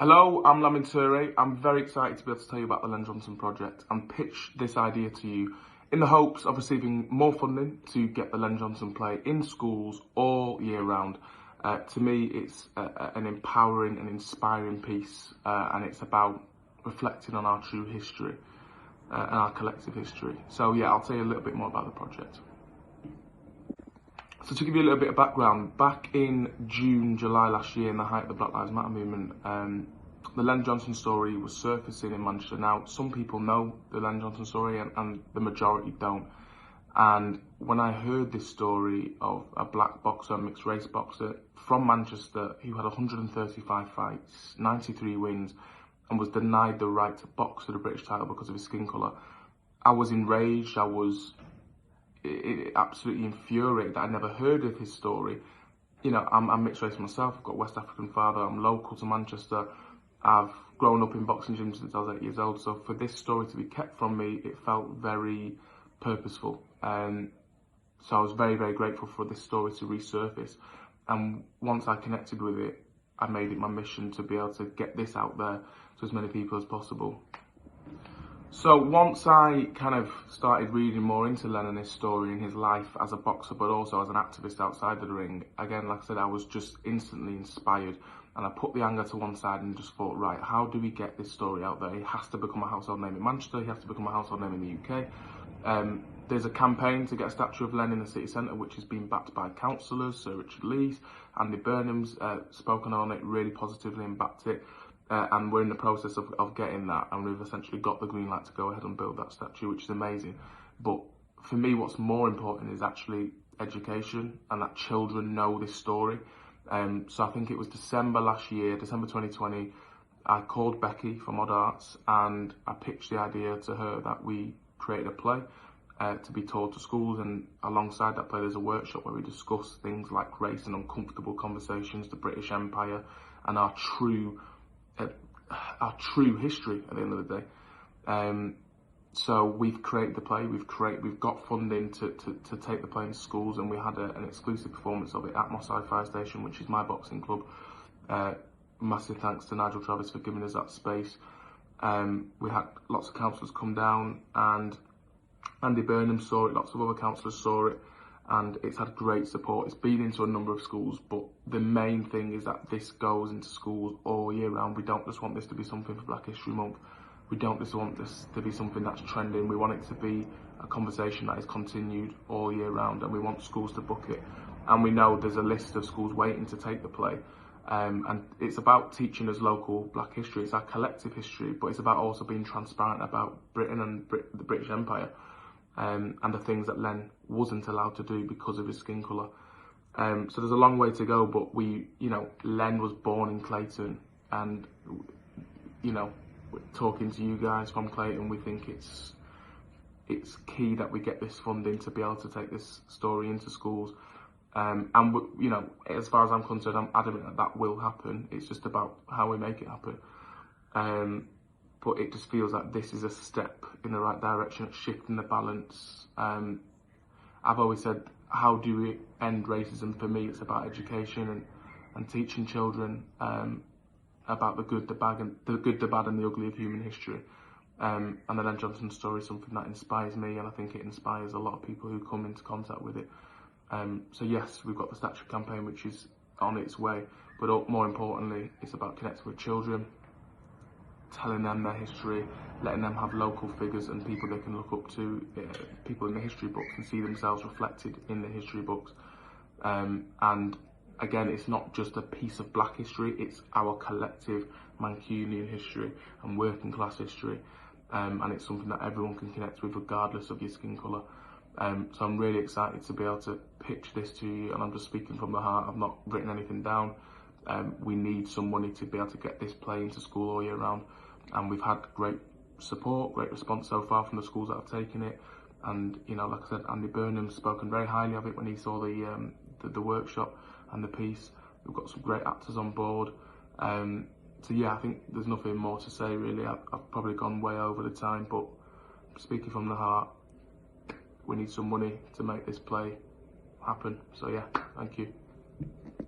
Hello, I'm Len Johnson. I'm very excited to be able to tell you about the Len Johnson project and pitch this idea to you in the hopes of receiving more funding to get the Len Johnson play in schools all year round. To me, it's an empowering and inspiring piece, and it's about reflecting on our true history and our collective history. So yeah, I'll tell you a little bit more about the project. So to give you a little bit of background, back in June, July last year, in the height of the Black Lives Matter movement, the Len Johnson story was surfacing in Manchester. Now, some people know the Len Johnson story and the majority don't. And when I heard this story of a black boxer, mixed race boxer from Manchester who had 135 fights, 93 wins, and was denied the right to box for the British title because of his skin colour, I was enraged. I was absolutely infuriated that I never heard of his story. You know, I'm mixed race myself. I've got a West African father. I'm local to Manchester. I've grown up in boxing gyms since I was 8 years old. So for this story to be kept from me, it felt very purposeful. So I was very, very grateful for this story to resurface. And once I connected with it, I made it my mission to be able to get this out there to as many people as possible. So once I kind of started reading more into Len and his story and his life as a boxer, but also as an activist outside the ring, again, like I said, I was just instantly inspired. And I put the anger to one side and just thought, right, how do we get this story out there? He has to become a household name in Manchester. He has to become a household name in the UK. There's a campaign to get a statue of Len in the city centre, which has been backed by councillors, Sir Richard Lees, Andy Burnham's spoken on it really positively and backed it. And we're in the process of getting that, and we've essentially got the green light to go ahead and build that statue, which is amazing. But for me, what's more important is actually education, and that children know this story. So I think it was December last year, December 2020, I called Becky from Odd Arts and I pitched the idea to her that we created a play to be taught to schools, and alongside that play there's a workshop where we discuss things like race and uncomfortable conversations, the British Empire, and our true history at the end of the day. So we've created the play, we've got funding to take the play into schools, and we had an exclusive performance of it at Moss Side Fire Station, which is my boxing club. Massive thanks to Nigel Travis for giving us that space. We had lots of councillors come down, and Andy Burnham saw it, lots of other councillors saw it, and it's had great support. It's been into a number of schools, but the main thing is that this goes into schools all year round. We don't just want this to be something for Black History Month. We don't just want this to be something that's trending. We want it to be a conversation that is continued all year round, and we want schools to book it. And we know there's a list of schools waiting to take the play. And it's about teaching us local Black history. It's our collective history, but it's about also being transparent about Britain and the British Empire, and the things that Len wasn't allowed to do because of his skin colour. So there's a long way to go, but Len was born in Clayton, and talking to you guys from Clayton, we think it's key that we get this funding to be able to take this story into schools. And as far as I'm concerned, I'm adamant that will happen. It's just about how we make it happen. But it just feels like this is a step in the right direction, shifting the balance. I've always said, how do we end racism? For me, it's about education and teaching children about the good, the bad, and the ugly of human history. And the Len Johnson story is something that inspires me, and I think it inspires a lot of people who come into contact with it. So yes, we've got the statue campaign, which is on its way, but more importantly, it's about connecting with children, telling them their history, letting them have local figures and people they can look up to, people in the history books, and see themselves reflected in the history books. And again, it's not just a piece of Black history, it's our collective Mancunian history and working class history. And it's something that everyone can connect with regardless of your skin colour. So I'm really excited to be able to pitch this to you, and I'm just speaking from the heart. I've not written anything down. We need some money to be able to get this play into school all year round, and we've had great support, great response so far from the schools that have taken it. And like I said, Andy Burnham's spoken very highly of it when he saw the workshop and the piece. We've got some great actors on board. So yeah, I think there's nothing more to say really. I've probably gone way over the time, but speaking from the heart, we need some money to make this play happen. So yeah, thank you.